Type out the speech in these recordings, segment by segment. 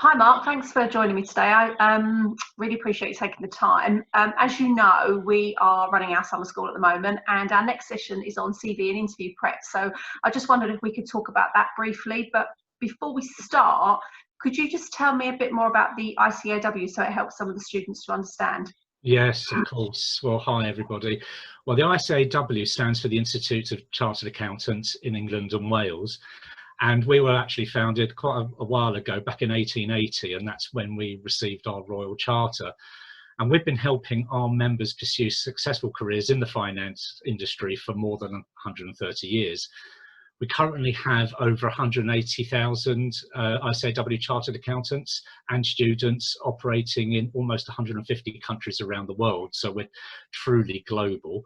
Hi Mark, thanks for joining me today. I really appreciate you taking the time. As you know, we are running our summer school at the moment and our next session is on CV and interview prep. So I just wondered if we could talk about that briefly. But before we start, could you just tell me a bit more about the ICAEW so it helps some of the students to understand? Yes, of course. Well, hi everybody. Well, the ICAEW stands for the Institute of Chartered Accountants in England and Wales. And we were actually founded quite a while ago, back in 1880, and that's when we received our Royal Charter. And we've been helping our members pursue successful careers in the finance industry for more than 130 years. We currently have over 180,000 ICAEW Chartered Accountants and students operating in almost 150 countries around the world, so we're truly global.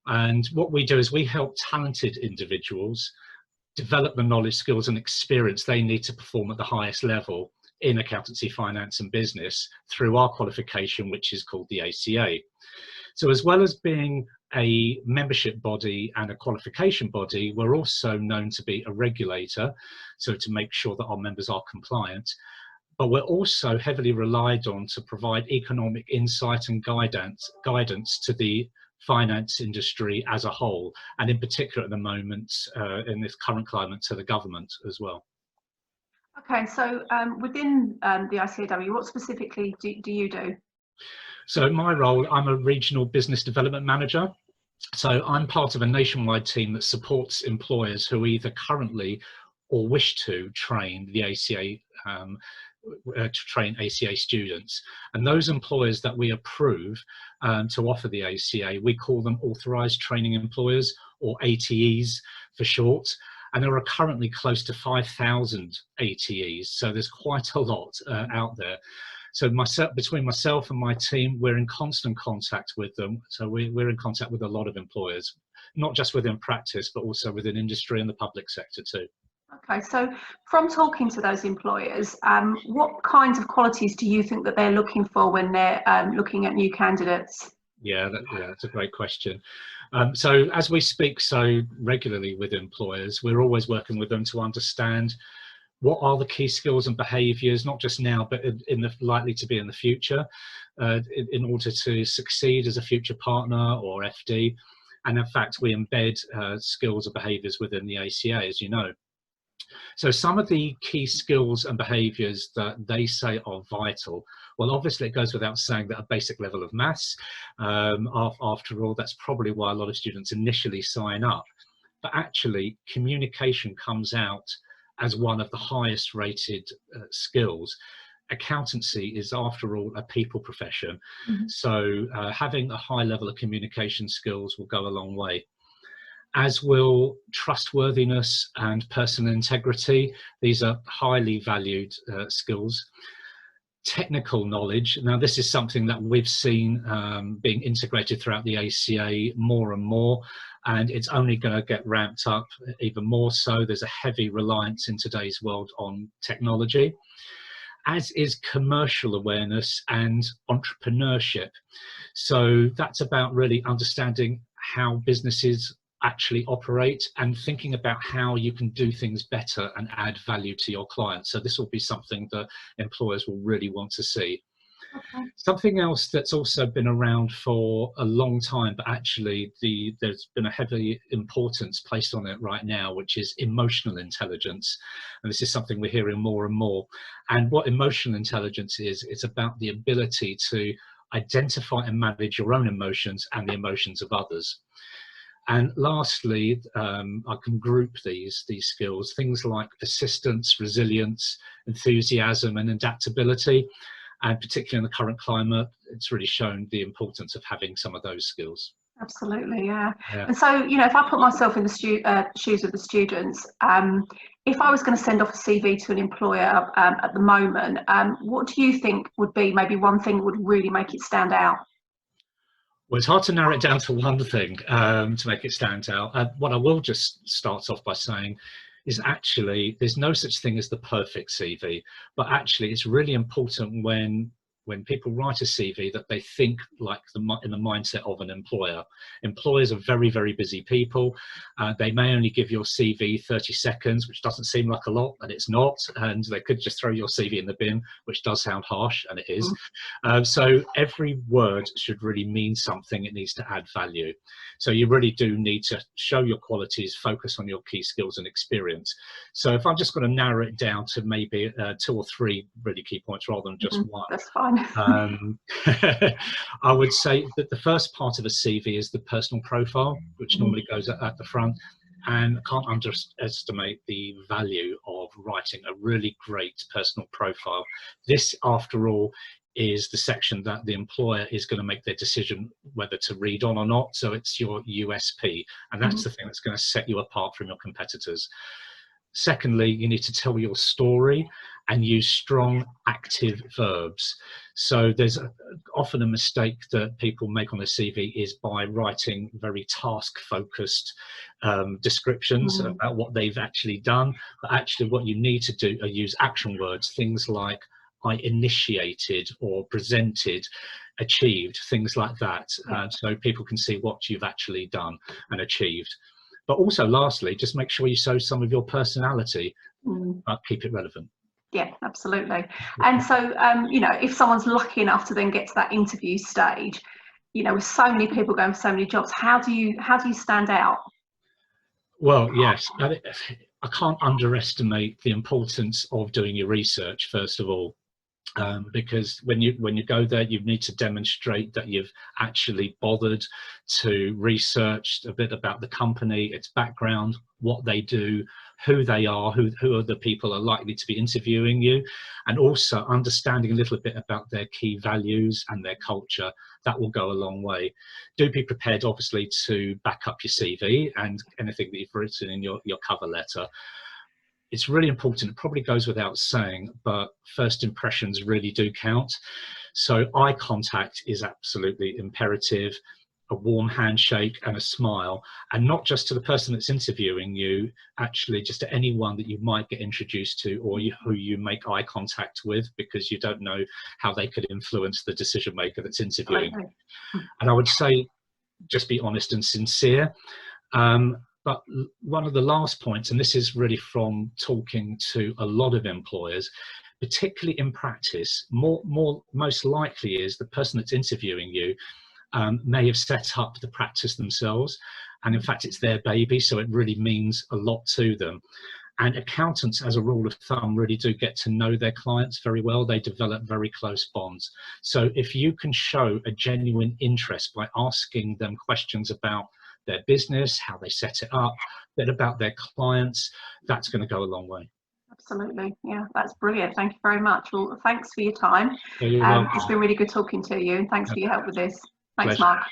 And what we do is we help talented individuals develop the knowledge, skills and experience they need to perform at the highest level in accountancy, finance and business through our qualification, which is called the ACCA. So as well as being a membership body and a qualification body, we're also known to be a regulator, so to make sure that our members are compliant. But we're also heavily relied on to provide economic insight and guidance to the finance industry as a whole, and in particular at the moment in this current climate to the government as well. Okay, so within the ICAEW, what specifically do you do? So my role, I'm a regional business development manager. So I'm part of a nationwide team that supports employers who either currently or wish to train the ACA to train ACA students, and those employers that we approve to offer the ACA, we call them authorised training employers, or ATEs for short, and there are currently close to 5,000 ATEs, so there's quite a lot out there. So between myself and my team, we're in constant contact with them, so we're in contact with a lot of employers, not just within practice but also within industry and the public sector too. Okay, so from talking to those employers, what kinds of qualities do you think that they're looking for when they're looking at new candidates? Yeah, that's a great question. So as we speak so regularly with employers, we're always working with them to understand what are the key skills and behaviours, not just now, but likely to be in the future, in order to succeed as a future partner or FD. And in fact, we embed skills and behaviours within the ACA, as you know. So some of the key skills and behaviours that they say are vital, well, obviously it goes without saying that a basic level of maths, after all, that's probably why a lot of students initially sign up. But actually, communication comes out as one of the highest rated skills. Accountancy is, after all, a people profession. Mm-hmm. So having a high level of communication skills will go a long way, as will trustworthiness and personal integrity. These are highly valued skills. Technical knowledge, now this is something that we've seen being integrated throughout the ACA more and more, and it's only going to get ramped up even more so. There's a heavy reliance in today's world on technology, as is commercial awareness and entrepreneurship. So that's about really understanding how businesses actually operate and thinking about how you can do things better and add value to your clients. So this will be something that employers will really want to see. Okay. Something else that's also been around for a long time, but actually there's been a heavy importance placed on it right now, which is emotional intelligence. And this is something we're hearing more and more. And what emotional intelligence is, it's about the ability to identify and manage your own emotions and the emotions of others. And lastly, I can group these skills, things like persistence, resilience, enthusiasm and adaptability. And particularly in the current climate, it's really shown the importance of having some of those skills. Absolutely, yeah. And so, you know, if I put myself in the shoes of the students, if I was going to send off a CV to an employer at the moment, what do you think would be maybe one thing that would really make it stand out? Well, it's hard to narrow it down to one thing to make it stand out. What I will just start off by saying is actually there's no such thing as the perfect CV, but actually it's really important when when people write a CV, that they think like in the mindset of an employer. Employers are very, very busy people. They may only give your CV 30 seconds, which doesn't seem like a lot, and it's not. And they could just throw your CV in the bin, which does sound harsh, and it is. So every word should really mean something. It needs to add value. So you really do need to show your qualities, focus on your key skills and experience. So if I'm just going to narrow it down to maybe 2 or 3 really key points rather than just one. That's fine. I would say that the first part of a CV is the personal profile, which normally goes at the front. And I can't underestimate the value of writing a really great personal profile. This, after all, is the section that the employer is going to make their decision whether to read on or not. So it's your USP, and that's the thing that's going to set you apart from your competitors. Secondly, you need to tell your story and use strong active verbs. So there's often a mistake that people make on their CV is by writing very task-focused descriptions about what they've actually done. But actually what you need to do are use action words, things like I initiated or presented, achieved, things like that. So people can see what you've actually done and achieved. But also, lastly, just make sure you show some of your personality, but keep it relevant. Yeah, absolutely. And so, you know, if someone's lucky enough to then get to that interview stage, you know, with so many people going for so many jobs, how do you stand out? Well, yes, I can't underestimate the importance of doing your research, first of all. Because when you go there, you need to demonstrate that you've actually bothered to research a bit about the company, its background, what they do, who they are, who are the people are likely to be interviewing you, and also understanding a little bit about their key values and their culture. That will go a long way. Do be prepared, obviously, to back up your CV and anything that you've written in your cover letter. It's really important, it probably goes without saying, but first impressions really do count. So eye contact is absolutely imperative, a warm handshake and a smile, and not just to the person that's interviewing you, actually just to anyone that you might get introduced to or who you make eye contact with, because you don't know how they could influence the decision maker that's interviewing. And I would say, just be honest and sincere. But one of the last points, and this is really from talking to a lot of employers, particularly in practice, most likely is the person that's interviewing you may have set up the practice themselves. And in fact, it's their baby, so it really means a lot to them. And accountants, as a rule of thumb, really do get to know their clients very well. They develop very close bonds. So if you can show a genuine interest by asking them questions about their business, how they set it up, a bit about their clients, that's going to go a long way. Absolutely. Yeah, that's brilliant. Thank you very much. Well, thanks for your time. It's been really good talking to you, and thanks for your help with this. Thanks, Pleasure. Mark.